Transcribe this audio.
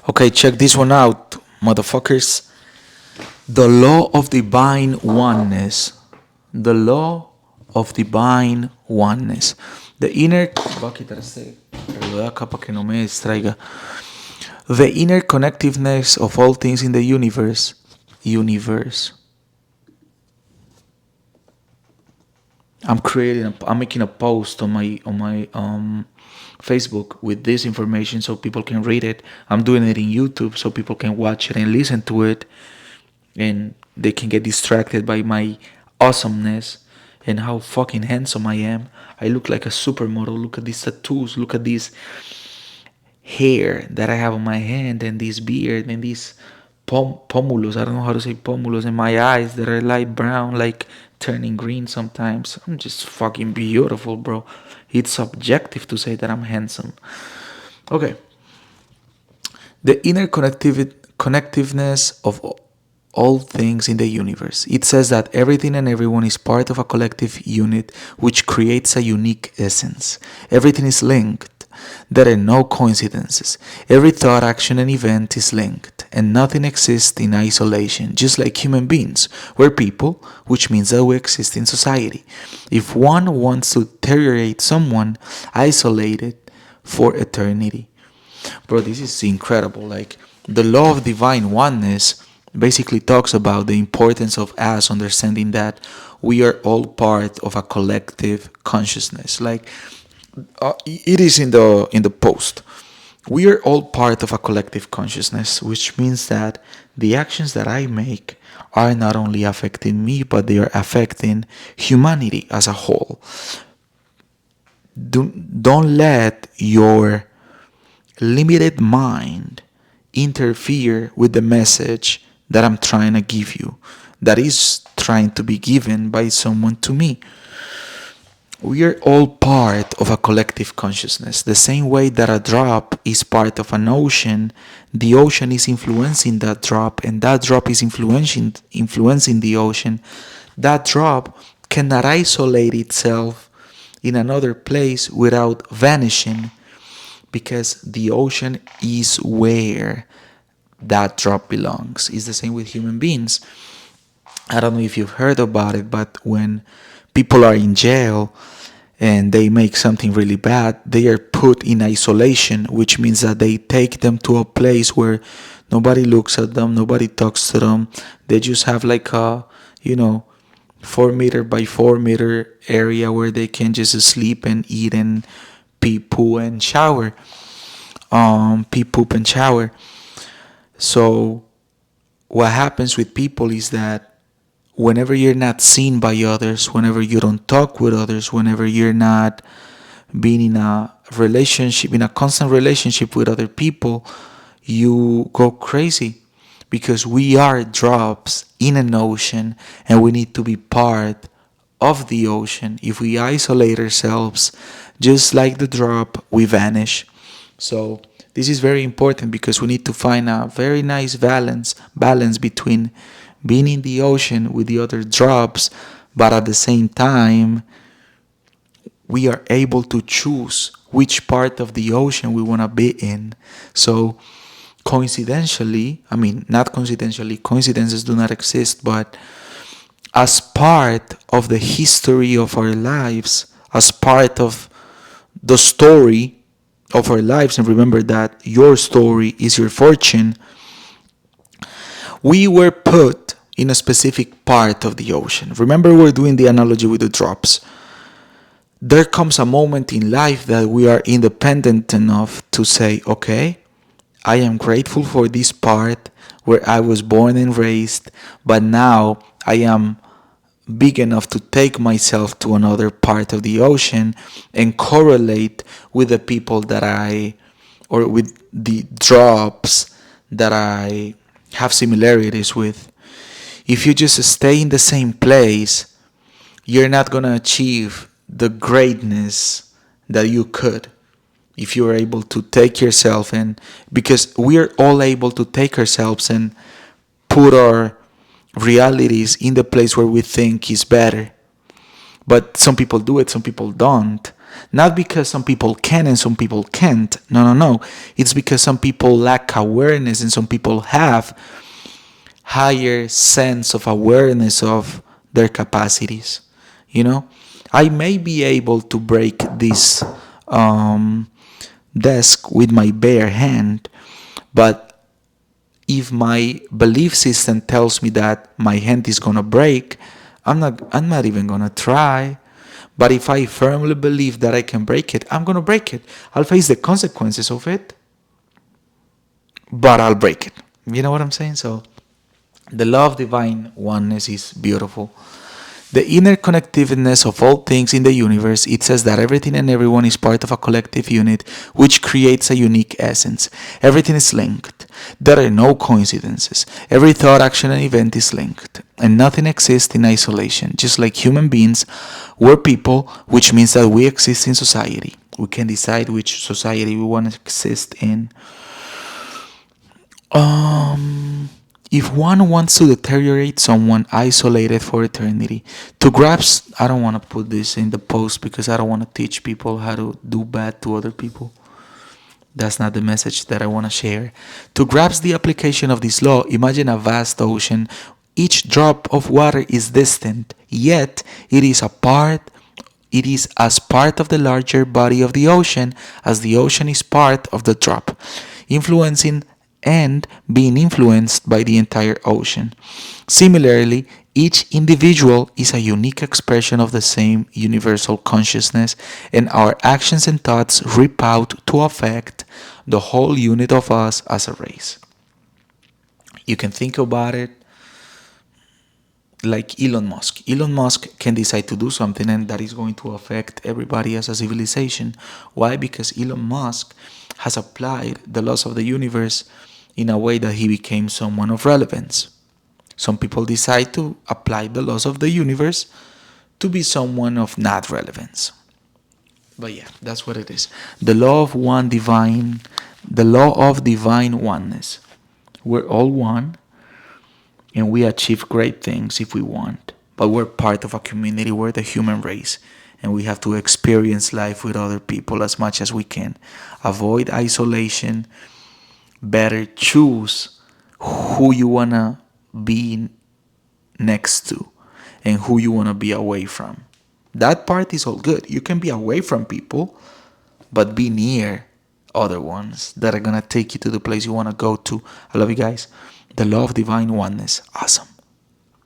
Okay, check this one out, motherfuckers. The law of divine oneness. The law of divine oneness. The inner. Voy a quitar este reloj de acá para que no me distraiga. The inner connectiveness of all things in the universe. Universe. I'm making a post on my Facebook with this information so people can read it. I'm doing it in YouTube so people can watch it and listen to it, and they can get distracted by my awesomeness and how fucking handsome I am. I look like a supermodel. Look at these tattoos. Look at this hair that I have on my hand and this beard and these pómulos. I don't know how to say pómulos. And my eyes that are light brown, like turning green sometimes. I'm just fucking beautiful, bro. It's subjective to say that I'm handsome. Okay. The inner connectiveness of all things in the universe. It says that everything and everyone is part of a collective unit which creates a unique essence. Everything is linked. There are no coincidences. Every thought, action, and event is linked, and nothing exists in isolation, just like human beings. We're people, which means that we exist in society. If one wants to deteriorate someone, isolate it for eternity. Bro, this is incredible. Like, the law of divine oneness basically talks about the importance of us understanding that we are all part of a collective consciousness. Like, it is in the post. We are all part of a collective consciousness, which means that the actions that I make are not only affecting me, but they are affecting humanity as a whole. Don't let your limited mind interfere with the message that I'm trying to give you, that is trying to be given by someone to me. We are all part of a collective consciousness. The same way that a drop is part of an ocean, the ocean is influencing that drop, and that drop is influencing the ocean. That drop cannot isolate itself in another place without vanishing, because the ocean is where that drop belongs. It's the same with human beings. I don't know if you've heard about it, but when people are in jail and they make something really bad, they are put in isolation, which means that they take them to a place where nobody looks at them, nobody talks to them. They just have like a, 4 meter by 4 meter area where they can just sleep and eat and pee, poo, and shower. Pee, poop, and shower. So what happens with people is that whenever you're not seen by others, whenever you don't talk with others, whenever you're not being in a relationship, in a constant relationship with other people, you go crazy, because we are drops in an ocean and we need to be part of the ocean. If we isolate ourselves, just like the drop, we vanish. So this is very important, because we need to find a very nice balance between being in the ocean with the other drops, but at the same time we are able to choose which part of the ocean we want to be in. So coincidentally, I mean, not coincidentally, coincidences do not exist, but as part of the history of our lives, as part of the story of our lives, and remember that your story is your fortune, we were put in a specific part of the ocean. Remember, we're doing the analogy with the drops. There comes a moment in life that we are independent enough to say, okay, I am grateful for this part where I was born and raised, but now I am big enough to take myself to another part of the ocean and correlate with the people that or with the drops that I have similarities with. If you just stay in the same place, you're not going to achieve the greatness that you could if you are able to take yourself, and because we are all able to take ourselves and put our realities in the place where we think is better. But some people do it, some people don't. Not because some people can and some people can't. No, no, no. It's because some people lack awareness and some people have higher sense of awareness of their capacities. You know, I may be able to break this um, desk with my bare hand, but if my belief system tells me that my hand is gonna break, I'm not even gonna try. But if I firmly believe that I can break it, I'm gonna break it. I'll face the consequences of it, but I'll break it. You know what I'm saying? So the law of divine oneness is beautiful. The inner connectiveness of all things in the universe, it says that everything and everyone is part of a collective unit which creates a unique essence. Everything is linked. There are no coincidences. Every thought, action, and event is linked. And nothing exists in isolation. Just like human beings, we're people, which means that we exist in society. We can decide which society we want to exist in. If one wants to deteriorate someone isolated for eternity, to grasp, I don't want to put this in the post because I don't want to teach people how to do bad to other people. That's not the message that I want to share. To grasp the application of this law, imagine a vast ocean. Each drop of water is distant, yet it is as part of the larger body of the ocean as the ocean is part of the drop, influencing and being influenced by the entire ocean. Similarly, each individual is a unique expression of the same universal consciousness, and our actions and thoughts rip out to affect the whole unit of us as a race. You can think about it like Elon Musk. Elon Musk can decide to do something and that is going to affect everybody as a civilization. Why? Because Elon Musk has applied the laws of the universe in a way that he became someone of relevance. Some people decide to apply the laws of the universe to be someone of not relevance. But yeah, that's what it is. The law of divine oneness. We're all one and we achieve great things if we want. But we're part of a community, we're the human race, and we have to experience life with other people as much as we can. Avoid isolation, better choose who you want to be next to and who you want to be away from. That part is all good. You can be away from people, but be near other ones that are going to take you to the place you want to go to. I love you guys. The law of divine oneness. Awesome.